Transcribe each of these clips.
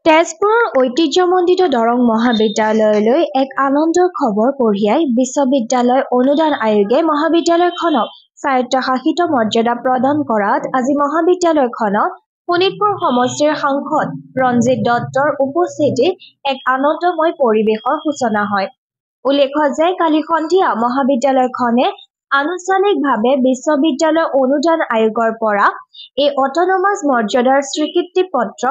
তেজপুৰৰ ঐতিহ্যমণ্ডিত দৰং মহাবিদ্যালয়লৈ এক আনন্দৰ খবৰ কঢ়িয়াই বিশ্ববিদ্যালয় অনুদান আয়োগে মহাবিদ্যালয়খনক স্বায়ত্তশাসিত মৰ্যাদা প্ৰদান কৰাত আজি মহাবিদ্যালয়খনত শোণিতপুৰ সমষ্টিৰ সাংসদ ৰঞ্জিত দত্তৰ উপস্থিতিত এক আনন্দময় পৰিৱেশৰ সূচনা হয়। উল্লেখ্য যে কালি সন্ধিয়া মহাবিদ্যালয়খনে আনুষ্ঠানিকভাৱে বিশ্ববিদ্যালয় অনুদান আয়োগৰ পৰা এই অটনমাস মৰ্যাদাৰ স্বীকৃতি পত্ৰ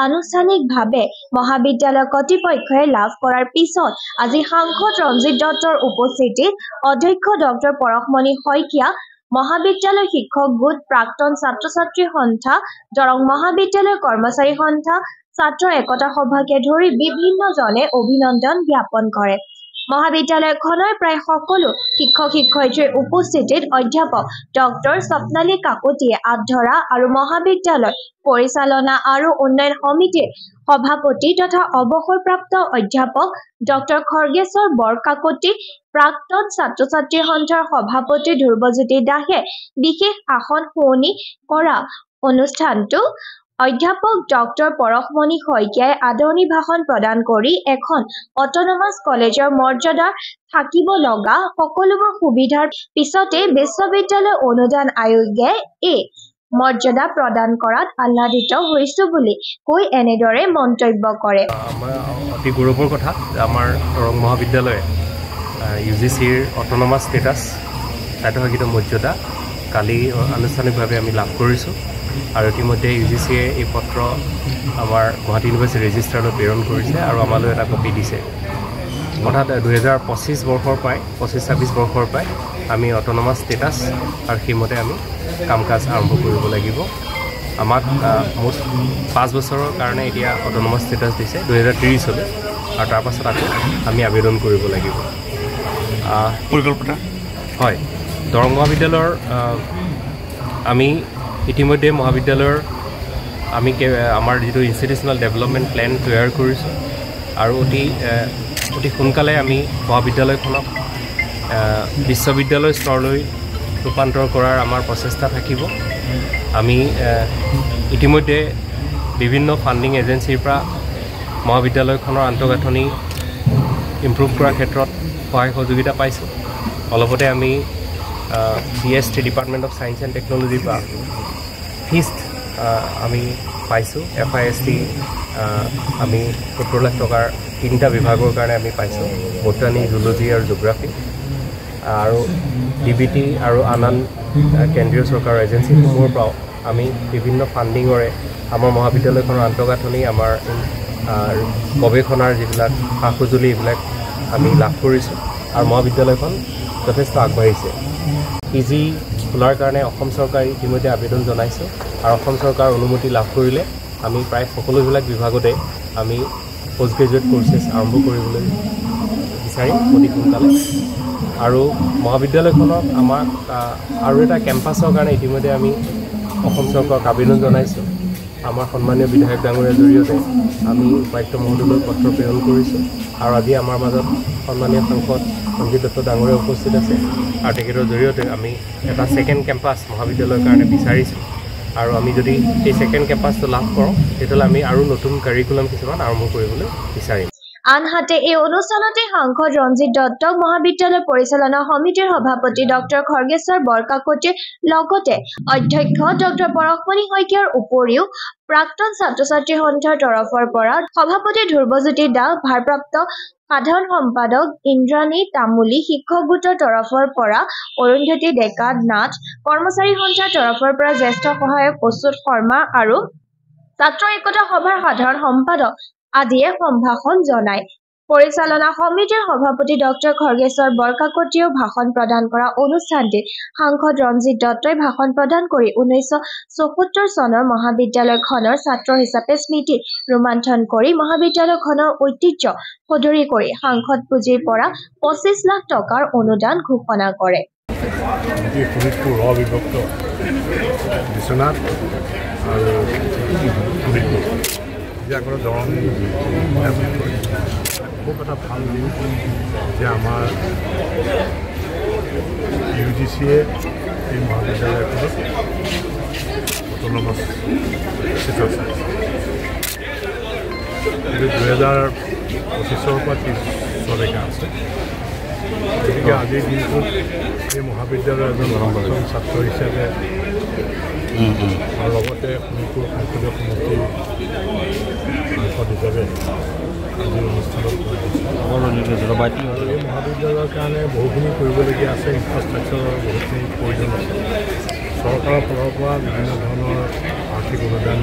আনুষ্ঠানিকভাৱে মহাবিদ্যালয় কৰ্তৃপক্ষই লাভ কৰাৰ পিছত আজি সাংসদ ৰঞ্জিত দত্তৰ উপস্থিতিত অধ্যক্ষ ডক্টৰ পৰশমণি শইকীয়া, মহাবিদ্যালয় শিক্ষক গোট, প্ৰাক্তন ছাত্ৰ-ছাত্ৰী সন্থা, দৰং মহাবিদ্যালয় কৰ্মচাৰী সন্থা, ছাত্ৰ একতা সভাকে ধৰি বিভিন্নজনে অভিনন্দন জ্ঞাপন কৰে। মহাবিদ্যালয়খনৰ প্ৰায় সকলো শিক্ষক-শিক্ষয়িত্ৰীৰ উপস্থিতিত অধ্যাপক ডক্টৰ স্বপ্নালী কাকতিয়ে আধৰা আৰু মহাবিদ্যালয় পৰিচালনা আৰু উন্নয়ন সমিতিৰ সভাপতি তথা অৱসৰপ্ৰাপ্ত অধ্যাপক ডক্টৰ খৰ্গেশ্বৰ বৰকাকতি, প্ৰাক্তন ছাত্ৰ-ছাত্ৰী সন্থাৰ সভাপতি ধ্ৰুৱজ্যোতি দাসে বিশেষ ভাষণ শুৱনি কৰা অনুষ্ঠানটো অধ্যাপক ডক্টৰ পৰশমণি শইকীয়াই আদৰণি ভাষণ প্ৰদান কৰি এখন অটনমাস কলেজৰ মৰ্যাদা থাকিব লগা সকলোবোৰ সুবিধাৰ পিছতে বিশ্ববিদ্যালয় অনুদান আয়োগে এই মৰ্যাদা প্ৰদান কৰাত আহ্লাদিত হৈছো বুলি কৈ এনেদৰে মন্তব্য কৰে। আমাৰ অতি গৌৰৱৰ কথা আমাৰ দৰং মহাবিদ্যালয়ে UGCৰ অটনমাস ষ্টেটাছ স্বায়ত্তশাসিত মৰ্যাদা কালি আনুষ্ঠানিকভাৱে আমি লাভ কৰিছোঁ আৰু ইতিমধ্যে UGCয়ে এই পত্ৰ আমাৰ গুৱাহাটী ইউনিভাৰ্চিটি ৰেজিষ্ট্ৰাৰলৈ প্ৰেৰণ কৰিছে আৰু আমালৈ এটা কপি দিছে। অৰ্থাৎ 2025 বৰ্ষৰ পৰাই 25-26 বৰ্ষৰ পৰাই আমি অটনমাস ষ্টেটাছ আৰু সেইমতে আমি কাম কাজ আৰম্ভ কৰিব লাগিব। আমাক মুঠ 5 বছৰৰ কাৰণে এতিয়া অটনমাস ষ্টেটাছ দিছে 2030লৈ আৰু তাৰ পাছত আকৌ আমি আবেদন কৰিব লাগিব। পৰিকল্পনা হয় দৰং মহাবিদ্যালয়ৰ আমি ইতিমধ্যে মহাবিদ্যালয়ৰ আমি আমাৰ যিটো ইনষ্টিটিউচনেল ডেভেলপমেণ্ট প্লেন তৈয়াৰ কৰিছোঁ আৰু অতি সোনকালে আমি মহাবিদ্যালয়খনক বিশ্ববিদ্যালয় স্তৰলৈ ৰূপান্তৰ কৰাৰ আমাৰ প্ৰচেষ্টা থাকিব। আমি ইতিমধ্যে বিভিন্ন ফাণ্ডিং এজেঞ্চিৰ পৰা মহাবিদ্যালয়খনৰ আন্তঃগাঁথনি ইম্প্ৰুভ কৰাৰ ক্ষেত্ৰত সহায় সহযোগিতা পাইছোঁ। অলপতে আমি DST department of science and টেকন'লজিৰ পৰা ফিষ্ট আমি পাইছোঁ। FIST আমি 70 লাখ টকাৰ 3টা বিভাগৰ কাৰণে আমি পাইছোঁ, বটানী, জুলজি আৰু জিঅ'গ্ৰাফী। আৰু DBT আৰু আন কেন্দ্ৰীয় চৰকাৰৰ এজেঞ্চিসমূহৰ পৰাও আমি বিভিন্ন ফাণ্ডিঙৰে আমাৰ মহাবিদ্যালয়খনৰ আন্তঃগাঁথনি, আমাৰ গৱেষণাৰ যিবিলাক সা সঁজুলি এইবিলাক আমি লাভ কৰিছোঁ আৰু মহাবিদ্যালয়খন যথেষ্ট আগবাঢ়িছে। PG খোলাৰ কাৰণে অসম চৰকাৰে ইতিমধ্যে আবেদন জনাইছোঁ আৰু অসম চৰকাৰৰ অনুমতি লাভ কৰিলে আমি প্ৰায় সকলোবিলাক বিভাগতে আমি পোষ্ট গ্ৰেজুৱেট কোৰ্চেছ আৰম্ভ কৰিবলৈ বিচাৰিম অতি সোনকালে। আৰু মহাবিদ্যালয়খনক আমাক আৰু এটা কেম্পাছৰ কাৰণে ইতিমধ্যে আমি অসম চৰকাৰক আবেদন জনাইছোঁ। আমাৰ সন্মানীয় বিধায়ক ডাঙৰীয়াৰ জৰিয়তে আমি উপায়ুক্ত মহোদয়লৈ পত্ৰ প্ৰেৰণ কৰিছোঁ আৰু আজি আমাৰ মাজত সন্মানীয় সাংসদ ৰঞ্জিত দত্ত ডাঙৰীয়া উপস্থিত আছে আৰু তেখেতৰ জৰিয়তে আমি এটা ছেকেণ্ড কেম্পাছ মহাবিদ্যালয়ৰ কাৰণে বিচাৰিছোঁ আৰু আমি যদি এই ছেকেণ্ড কেম্পাছটো লাভ কৰোঁ তেতিয়াহ'লে আমি আৰু নতুন কাৰিকুলাম কিছুমান আৰম্ভ কৰিবলৈ বিচাৰিম। আনহাতে এই অনুষ্ঠানতে সাংসদ ৰঞ্জিত দত্তক মহাবিদ্যালয় পৰিচালনা সমিতিৰ সভাপতি ডক্টৰ খৰ্গেশ্বৰ বৰকাকতিৰ লগতে অধ্যক্ষ ডক্টৰ পৰশমণি শইকীয়াৰ উপৰিও প্ৰাক্তন ছাত্ৰ-ছাত্ৰী সন্থাৰ তৰফৰ পৰা সভাপতি ধ্ৰুৱজ্যোতি দাস, ভাৰপ্ৰাপ্ত সাধাৰণ সম্পাদক ইন্দ্ৰাণী তামুলী, শিক্ষক গোটৰ তৰফৰ পৰা অৰুন্ধতী ডেকা নাথ, কৰ্মচাৰী সন্থাৰ তৰফৰ পৰা জ্যেষ্ঠ সহায়ক অচ্যুত শৰ্মা আৰু ছাত্ৰ একতা সভাৰ সাধাৰণ সম্পাদক আদিয়ে সম্ভাষণ জনায়। পৰিচালনা সমিতিৰ সভাপতি ডক্টৰ খৰ্গেশ্বৰ বৰকাকতিয়েও ভাষণ প্ৰদান কৰা অনুষ্ঠানটিত সাংসদ ৰঞ্জিত দত্তই ভাষণ প্ৰদান কৰি 1974 চনৰ মহাবিদ্যালয়খনৰ ছাত্ৰ হিচাপে স্মৃতি ৰোমন্থন কৰি মহাবিদ্যালয়খনৰ ঐতিহ্য সদৰি কৰি সাংসদ পুঁজিৰ পৰা 25 লাখ টকাৰ অনুদান ঘোষণা কৰে। দৰং খুব এটা ভাল নিউজ যে আমাৰ UGCয়ে এই মহাবিদ্যালয়খনত অটনমাস ষ্টেটাছ 2025 পৰা 30 আছে গতিকে আজিৰ দিনটোত এই মহাবিদ্যালয়ৰ এজন নতুন ছাত্ৰ হিচাপে আৰু লগতে শোণিতপুৰ সংসদীয় সমিতিৰ সাংসদ হিচাপে আজিৰ অনুষ্ঠানত এই মহাবিদ্যালয়ৰ কাৰণে বহুখিনি কৰিবলগীয়া আছে ইনফ্ৰাষ্ট্ৰাকচাৰৰ বহুতখিনি প্ৰয়োজন আছে চৰকাৰৰ ফালৰ পৰা বিভিন্ন ধৰণৰ আৰ্থিক অনুদান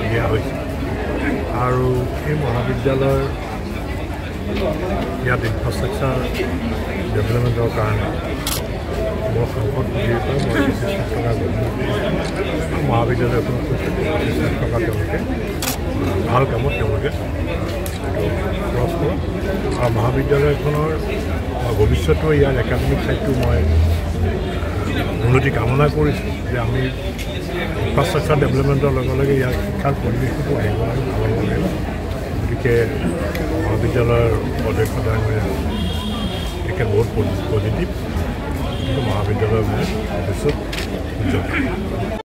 দিয়া হৈছে আৰু এই মহাবিদ্যালয়ৰ ইয়াত ইনফ্ৰাষ্ট্ৰাকচাৰ ডেভেলপমেণ্টৰ কাৰণে মোৰ সাংসদ বুলিৰ পৰা মই 25 লাখ টকা মহাবিদ্যালয়খনত কৈছোঁ 25 লাখ টকা তেওঁলোকে ভাল কামত তেওঁলোকে খৰচ কৰক আৰু মহাবিদ্যালয়খনৰ ভৱিষ্যতেও ইয়াৰ একাডেমিক ছাইডটো মই উন্নতি কামনা কৰিছোঁ যে আমি ইনফ্ৰাষ্ট্ৰাকচাৰ ডেভেলপমেণ্টৰ লগে লগে ইয়াৰ শিক্ষাৰ পৰিৱেশটো আহিব আৰু ভাল হ'ব লাগিব গতিকে মহাবিদ্যালয়ৰ অধ্যক্ষ ডাঙৰীয়া তেখেত বহুত পজিটিভ কিন্তু মহাবিদ্যালয়ৰ ভৱিষ্যত উজ্জ্বল